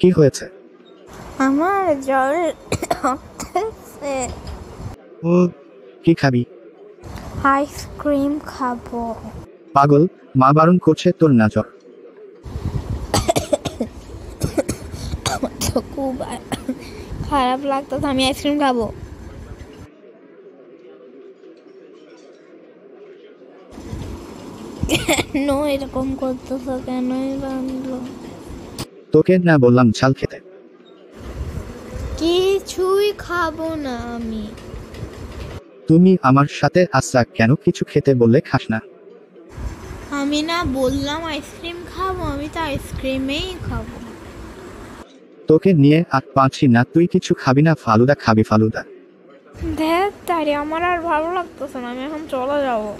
কি হয়েছে? আমার জ্বর হচ্ছে। ও, কি খাবি? আইসক্রিম খাবো। পাগল, মা বারণ করছে তোর না জ্বর। আমার তো খুব খারাপ লাগতো, আমি আইসক্রিম খাবো। কেন এরকম করতেছো? কেনই বাঁধলো? তোকে না বললাম ঝাল খেতে? কিছুই খাবো না আমি। তুমি আমার সাথে আচ্ছা কেন কিছু খেতে বললে খাস না? আমি না বললাম আইসক্রিম খাবো, আমি তো আইসক্রিমেই খাবো। তোকে নিয়ে আর পাচ্ছি না, তুই কিছু খাবি না? ফালুদা খাবি? ফালুদা? দেখ তারি, আমার আর ভালো লাগতেছে না, আমি এখন চলে যাবো।